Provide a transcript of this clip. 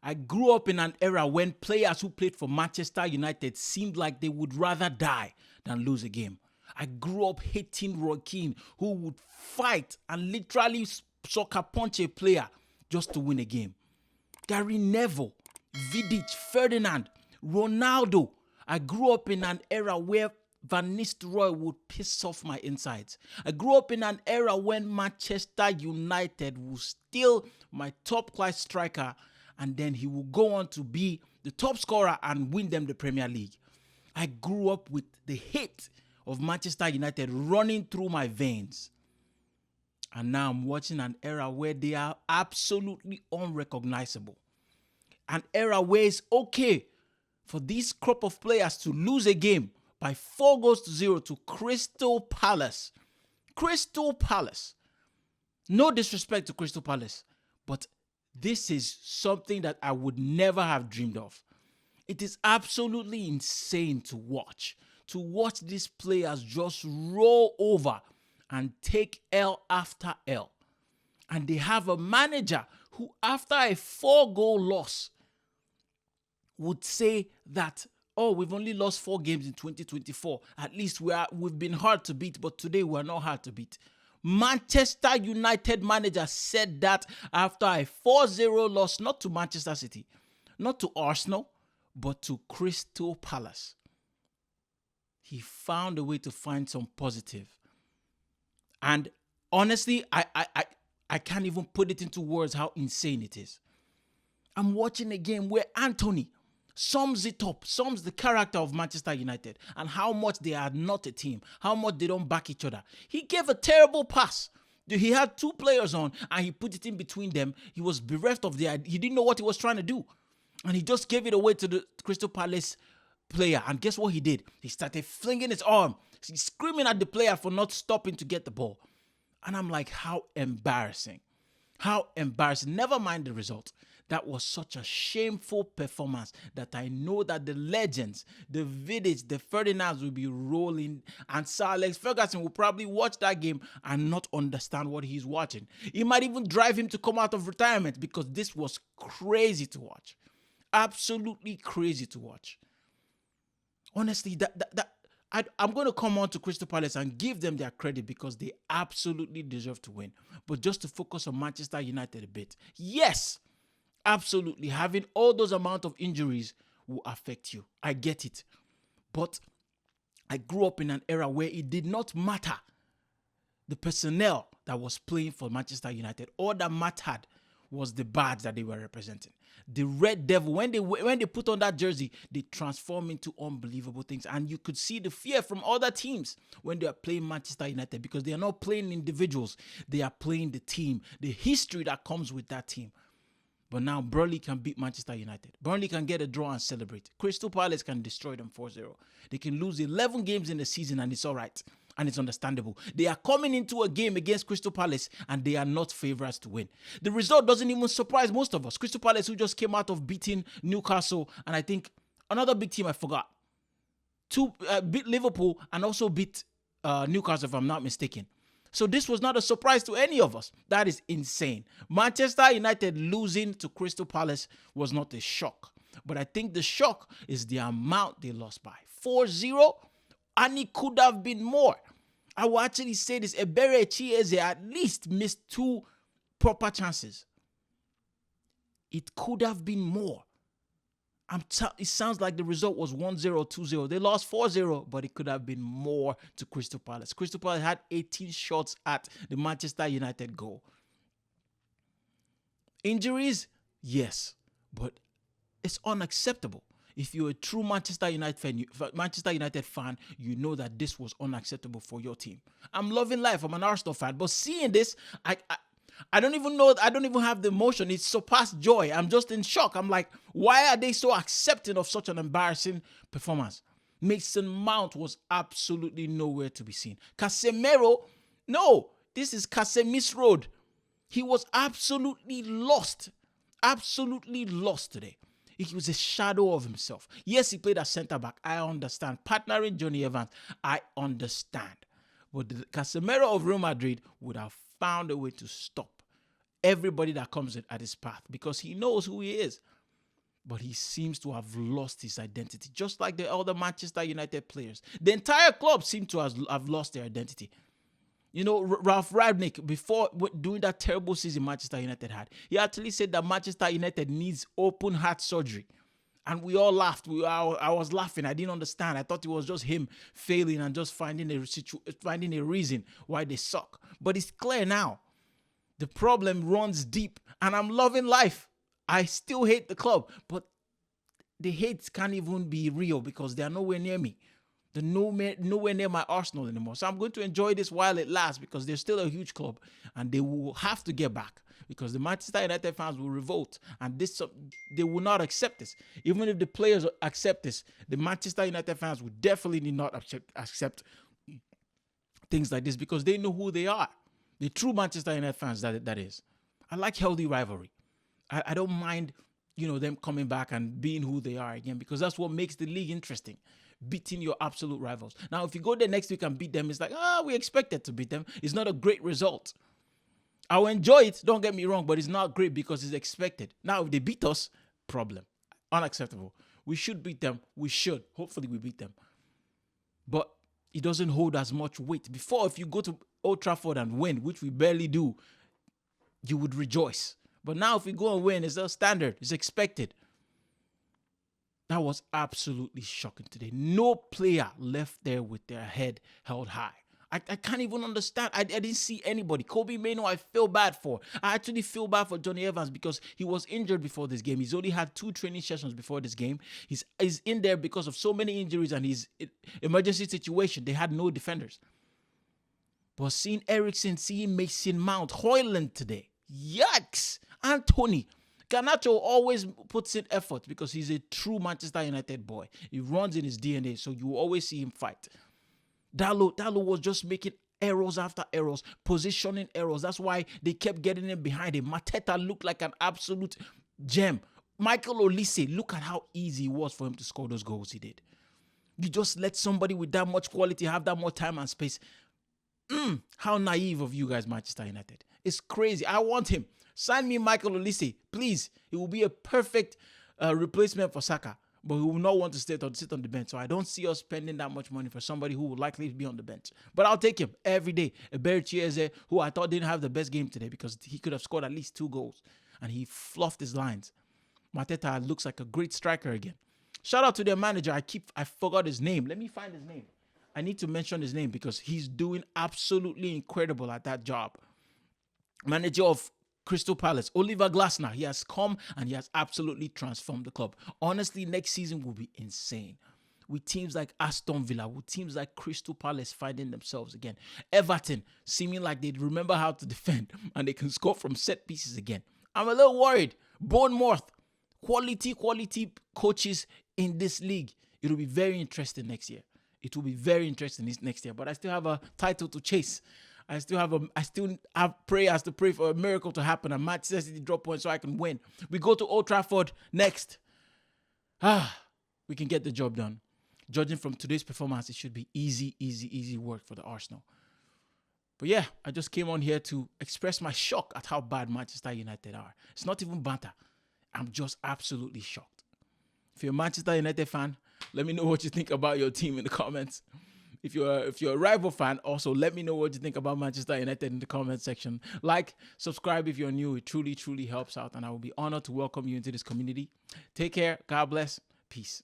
I grew up in an era when players who played for Manchester United seemed like they would rather die than lose a game. I grew up hating Roy Keane, who would fight and literally sucker punch a player just to win a game. Gary Neville, Vidic, Ferdinand, Ronaldo. I grew up in an era where Van Nistelrooy would piss off my insides. I grew up in an era when Manchester United would steal my top-class striker, and then he will go on to be the top scorer and win them the Premier League. I grew up with the hate of Manchester United running through my veins. And now I'm watching an era where they are absolutely unrecognizable. An era where it's okay for this crop of players to lose a game by 4-0 to Crystal Palace. Crystal Palace. No disrespect to Crystal Palace, but this is something that I would never have dreamed of. It is absolutely insane to watch. To watch these players just roll over and take L after L. And they have a manager who, after a 4-goal loss, would say that, oh, we've only lost 4 games in 2024. At least we've been hard to beat, but today we're not hard to beat. Manchester United manager said that after a 4-0 loss, not to Manchester City, not to Arsenal, but to Crystal Palace. He found a way to find some positive. And honestly, I can't even put it into words how insane it is. I'm watching a game where Anthony sums it up, sums the character of Manchester United and how much they are not a team, how much they don't back each other. He gave a terrible pass. He had 2 players on and he put it in between them. He was bereft of the idea. He didn't know what he was trying to do. And he just gave it away to the Crystal Palace player. And guess what he did? He started flinging his arm. He's screaming at the player for not stopping to get the ball. And I'm like, how embarrassing. How embarrassing. Never mind the result. That was such a shameful performance that I know that the legends, the Vidic, the Ferdinands will be rolling, and Sir Alex Ferguson will probably watch that game and not understand what he's watching. It might even drive him to come out of retirement because this was crazy to watch. Absolutely crazy to watch. Honestly, I'm going to come on to Crystal Palace and give them their credit because they absolutely deserve to win. But just to focus on Manchester United a bit. Yes, absolutely. Having all those amount of injuries will affect you. I get it. But I grew up in an era where it did not matter the personnel that was playing for Manchester United. All that mattered was the badge that they were representing. The Red Devil, when they put on that jersey, they transform into unbelievable things. And you could see the fear from other teams when they are playing Manchester United because they are not playing individuals. They are playing the team, the history that comes with that team. But now Burnley can beat Manchester United. Burnley can get a draw and celebrate. Crystal Palace can destroy them 4-0. They can lose 11 games in the season and it's all right. And it's understandable. They are coming into a game against Crystal Palace and they are not favorites to win. The result doesn't even surprise most of us. Crystal Palace, who just came out of beating Newcastle and I think another big team I forgot. Beat Liverpool and also beat Newcastle if I'm not mistaken. So this was not a surprise to any of us. That is insane. Manchester United losing to Crystal Palace was not a shock. But I think the shock is the amount they lost by. 4-0, and it could have been more. I will actually say this. Ebere Chieze at least missed 2 proper chances. It could have been more. It sounds like the result was 1-0, 2-0. They lost 4-0, but it could have been more to Crystal Palace. Crystal Palace had 18 shots at the Manchester United goal. Injuries? Yes, but it's unacceptable. If you're a true Manchester United fan, you know that this was unacceptable for your team. I'm loving life. I'm an Arsenal fan, but seeing this, I don't even know. I don't even have the emotion. It surpassed joy. I'm just in shock. I'm like, why are they so accepting of such an embarrassing performance? Mason Mount was absolutely nowhere to be seen. Casemiro, no, this is Casemiro's road. He was absolutely lost. Absolutely lost today. He was a shadow of himself. Yes, he played as centre-back. I understand. Partnering Johnny Evans. I understand. But the Casemiro of Real Madrid would have found a way to stop everybody that comes at his path because he knows who he is. but he seems to have lost his identity, just like the other Manchester United players. The entire club seemed to have lost their identity. You know, Ralph Rangnick, before doing that terrible season Manchester United had, he actually said that Manchester United needs open heart surgery. And we all laughed. I was laughing. I didn't understand. I thought it was just him failing and just finding a reason why they suck. But it's clear now. The problem runs deep, and I'm loving life. I still hate the club, but the hate can't even be real because they are nowhere near me. They're nowhere near my Arsenal anymore. So I'm going to enjoy this while it lasts because they're still a huge club, and they will have to get back because the Manchester United fans will revolt, and they will not accept this. Even if the players accept this, the Manchester United fans will definitely not accept things like this because they know who they are. The true Manchester United fans, that is. I like healthy rivalry. I don't mind, them coming back and being who they are again because that's what makes the league interesting. Beating your absolute rivals. Now, if you go there next week and beat them, it's like, we expected to beat them. It's not a great result. I'll enjoy it, don't get me wrong, but it's not great because it's expected. Now, if they beat us, problem. Unacceptable. We should beat them. We should. Hopefully, we beat them. But it doesn't hold as much weight. Before, if you go to Old Trafford and win, which we barely do, you would rejoice. But now if we go and win, it's a standard. It's expected. That was absolutely shocking today. No player left there with their head held high. I can't even understand. I didn't see anybody. Kobe Mainoo, I feel bad for. I actually feel bad for Johnny Evans because he was injured before this game. He's only had 2 training sessions before this game. He's in there because of so many injuries and his emergency situation. They had no defenders. But seeing Eriksen, seeing Mason Mount, Højlund today. Yikes! Anthony. Garnacho always puts in effort because he's a true Manchester United boy. He runs in his DNA, so you always see him fight. Dalot was just making errors after errors, positioning errors. That's why they kept getting him behind him. Mateta looked like an absolute gem. Michael Olise, look at how easy it was for him to score those goals he did. You just let somebody with that much quality have that much time and space. How naive of you guys, Manchester United. It's crazy. I want him. Sign me Michael Olise, please. He will be a perfect replacement for Saka, but he will not want to sit on the bench. So I don't see us spending that much money for somebody who will likely be on the bench. But I'll take him every day. Ebere Chieze, who I thought didn't have the best game today because he could have scored at least 2 goals, and he fluffed his lines. Mateta looks like a great striker again. Shout out to their manager. I forgot his name. Let me find his name. I need to mention his name because he's doing absolutely incredible at that job. Manager of Crystal Palace, Oliver Glasner, he has come and he has absolutely transformed the club. Honestly, next season will be insane. With teams like Aston Villa, with teams like Crystal Palace finding themselves again. Everton, seeming like they remember how to defend and they can score from set pieces again. I'm a little worried. Bournemouth, quality coaches in this league. It will be very interesting next year. It will be very interesting next year. But I still have a title to chase. I still have prayers to pray for a miracle to happen and Manchester City drop points so I can win. We go to Old Trafford next. We can get the job done. Judging from today's performance, it should be easy work for the Arsenal. But yeah, I just came on here to express my shock at how bad Manchester United are. It's not even banter. I'm just absolutely shocked. If you're a Manchester United fan, let me know what you think about your team in the comments. If you're a rival fan, also let me know what you think about Manchester United in the comment section. Like, subscribe if you're new. It truly helps out, and I will be honored to welcome you into this community. Take care. God bless. Peace.